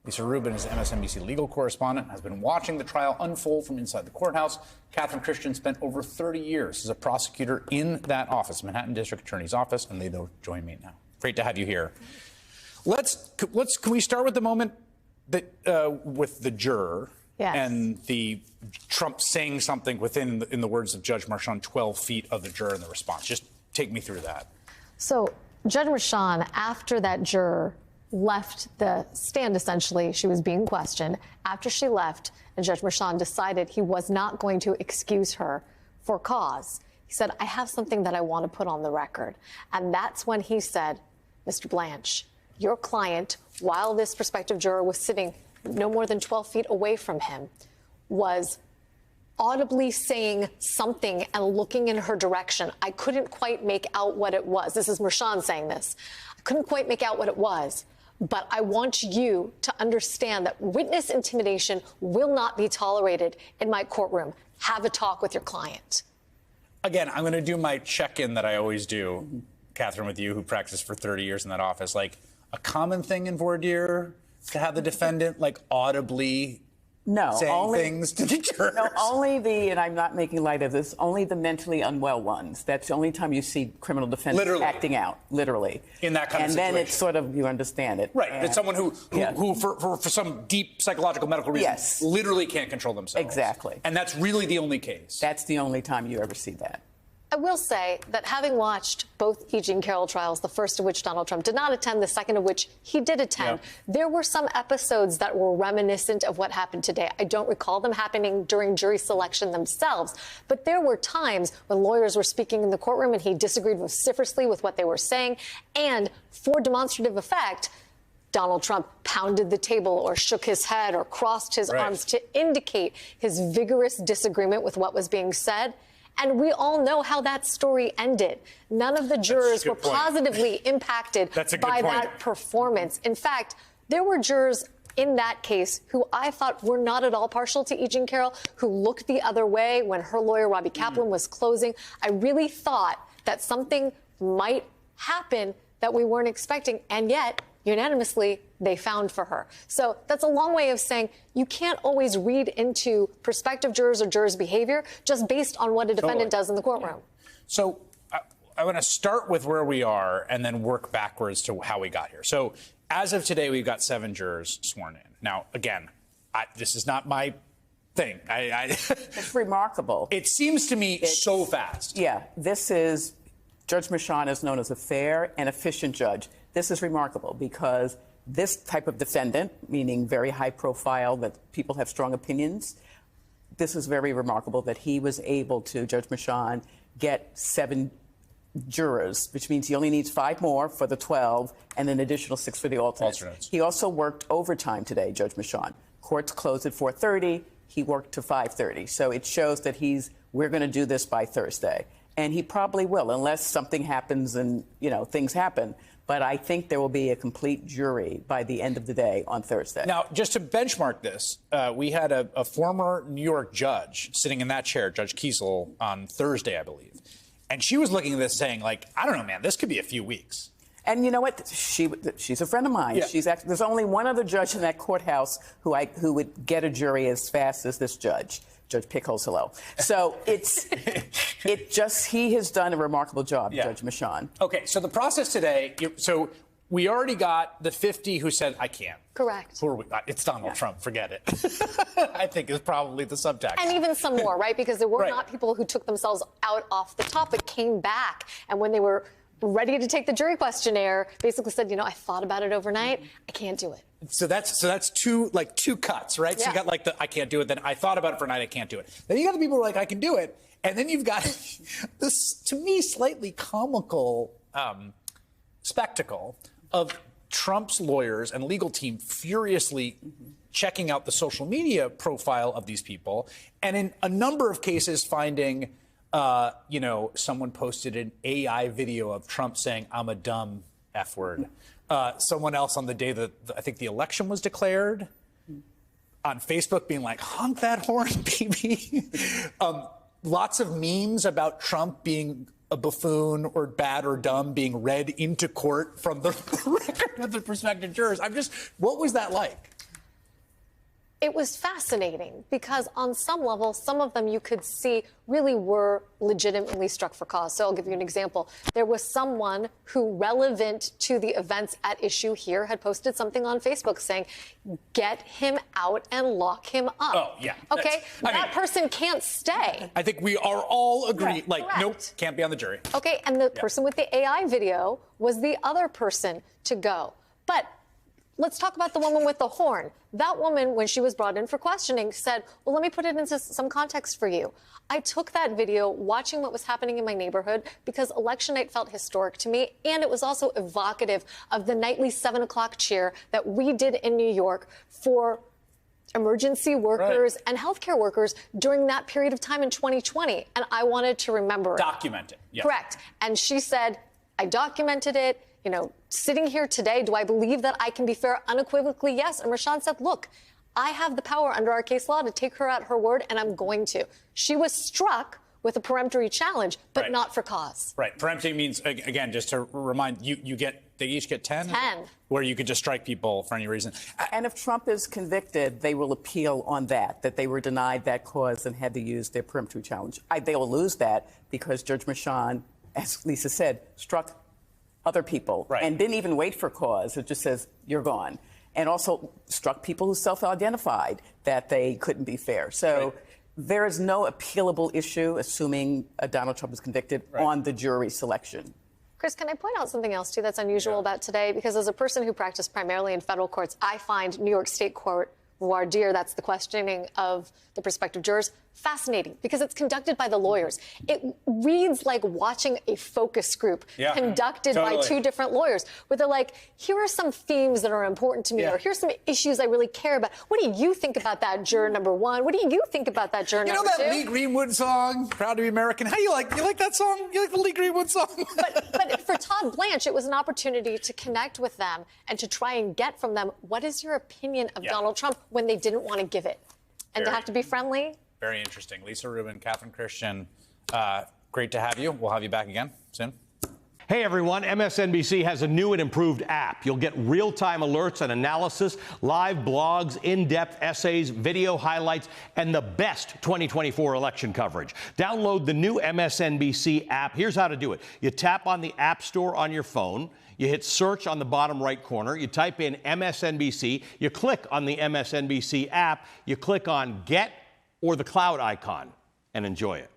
Lisa Rubin is MSNBC legal correspondent, has been watching the trial unfold from inside the courthouse. Catherine Christian spent over 30 years as a prosecutor in that office, Manhattan District Attorney's Office, and they join me now. Great to have you here. Can we start with the moment that with the juror? Yes. And the Trump saying something in the words of Judge Merchan, 12 feet of the juror and the response. Just take me through that. So Judge Merchan, after that juror left the stand, essentially, she was being questioned. After she left, and Judge Merchan decided he was not going to excuse her for cause, he said, I have something that I want to put on the record. And that's when he said, Mr. Blanche, your client, while this prospective juror was sitting no more than 12 feet away from him, was audibly saying something and looking in her direction. I couldn't quite make out what it was. This is Merchan saying this. I couldn't quite make out what it was. But I want you to understand that witness intimidation will not be tolerated in my courtroom. Have a talk with your client. Again, I'm going to do my check-in that I always do, Catherine, with you, who practiced for 30 years in that office. Like, a common thing in voir dire to have the defendant, like, audibly saying things to the jurors? No, and I'm not making light of this, only the mentally unwell ones. That's the only time you see criminal defendants acting out, literally. In that kind of situation. And then it's sort of, you understand it. Right. It's someone who for some deep psychological medical reason, literally can't control themselves. Exactly. And that's really the only case. That's the only time you ever see that. I will say that having watched both E. Jean Carroll trials, the first of which Donald Trump did not attend, the second of which he did attend, there were some episodes that were reminiscent of what happened today. I don't recall them happening during jury selection themselves, but there were times when lawyers were speaking in the courtroom and he disagreed vociferously with what they were saying. And for demonstrative effect, Donald Trump pounded the table or shook his head or crossed his arms to indicate his vigorous disagreement with what was being said. And we all know how that story ended. None of the jurors were positively impacted by that performance. In fact, there were jurors in that case who I thought were not at all partial to E. Jean Carroll, who looked the other way when her lawyer, Robbie Kaplan, was closing. I really thought that something might happen that we weren't expecting, and yet, unanimously, they found for her. So that's a long way of saying you can't always read into prospective jurors or jurors' behavior just based on what a defendant does in the courtroom. So I want to start with where we are and then work backwards to how we got here. So as of today, we've got 7 jurors sworn in. Now, again, this is not my thing. It's remarkable. It seems to me so fast. Yeah, Judge Merchan is known as a fair and efficient judge. This is remarkable because this type of defendant, meaning very high profile, that people have strong opinions, this is very remarkable that he was able to, Judge Merchan, get 7 jurors, which means he only needs 5 more for the 12 and an additional 6 for the alternates. He also worked overtime today, Judge Merchan. Courts closed at 4:30. He worked to 5:30. So it shows that we're going to do this by Thursday. And he probably will, unless something happens and, things happen. But I think there will be a complete jury by the end of the day on Thursday. Now, just to benchmark this, we had a former New York judge sitting in that chair, Judge Kiesel, on Thursday, I believe. And she was looking at this saying, like, I don't know, man, this could be a few weeks. And you know what? She's a friend of mine. Yeah. There's only one other judge in that courthouse who would get a jury as fast as this judge. Judge Pickles, hello. So he has done a remarkable job, Judge Merchan. Okay, so the process today, so we already got the 50 who said, I can't. Correct. Who are we? It's Donald Trump, forget it. I think is probably the subtext. And even some more, right? Because there were not people who took themselves out off the top, but came back. And when they were ready to take the jury questionnaire, basically said, I thought about it overnight. I can't do it. So that's two cuts, right? Yeah. So you got like I can't do it. Then I thought about it for a night. I can't do it. Then you got the people who are like, I can do it. And then you've got this, to me, slightly comical spectacle of Trump's lawyers and legal team furiously checking out the social media profile of these people. And in a number of cases, finding, someone posted an AI video of Trump saying, I'm a dumb F word. Someone else on the day that I think the election was declared on Facebook being like, honk that horn, baby. Lots of memes about Trump being a buffoon or bad or dumb being read into court from the record of the prospective jurors. What was that like? It was fascinating because on some level, some of them you could see really were legitimately struck for cause. So I'll give you an example. There was someone who, relevant to the events at issue here, had posted something on Facebook saying, get him out and lock him up. Oh, yeah. Okay? That person can't stay. I think we are all agreed. Like, Correct. nope, can't be on the jury. Okay, and the person with the AI video was the other person to go. But let's talk about the woman with the horn. That woman, when she was brought in for questioning, said, well, let me put it into some context for you. I took that video watching what was happening in my neighborhood because election night felt historic to me, and it was also evocative of the nightly 7 o'clock cheer that we did in New York for emergency workers and healthcare workers during that period of time in 2020. And I wanted to remember it. Document it. Yeah. Correct. And she said, I documented it. You know, sitting here today, do I believe that I can be fair? Unequivocally, yes. And Rashawn said, look, I have the power under our case law to take her at her word, and I'm going to. She was struck with a peremptory challenge, but not for cause. Right. Peremptory means, again, just to remind you, they each get 10? 10. Where you could just strike people for any reason. And if Trump is convicted, they will appeal on that they were denied that cause and had to use their peremptory challenge. They will lose that because Judge Merchan, as Lisa said, struck other people and didn't even wait for cause. It just says, you're gone. And also struck people who self-identified that they couldn't be fair. So there is no appealable issue, assuming Donald Trump is convicted, on the jury selection. Chris, can I point out something else, too, that's unusual about today? Because as a person who practiced primarily in federal courts, I find New York State Court voir dire, that's the questioning of the prospective jurors, fascinating because it's conducted by the lawyers. It reads like watching a focus group conducted by two different lawyers, where they're like, here are some themes that are important to me, or here's some issues I really care about. What do you think about that, juror number one? What do you think about that, juror number two? You know that Lee Greenwood song, Proud to be American? How do you like that song? You like the Lee Greenwood song? But for Todd Blanche, it was an opportunity to connect with them and to try and get from them, what is your opinion of Donald Trump when they didn't want to give it? And to have to be friendly? Very interesting. Lisa Rubin, Catherine Christian, great to have you. We'll have you back again soon. Hey everyone, MSNBC has a new and improved app. You'll get real-time alerts and analysis, live blogs, in-depth essays, video highlights, and the best 2024 election coverage. Download the new MSNBC app. Here's how to do it. You tap on the App Store on your phone. You hit search on the bottom right corner. You type in MSNBC. You click on the MSNBC app. You click on Get or the cloud icon and enjoy it.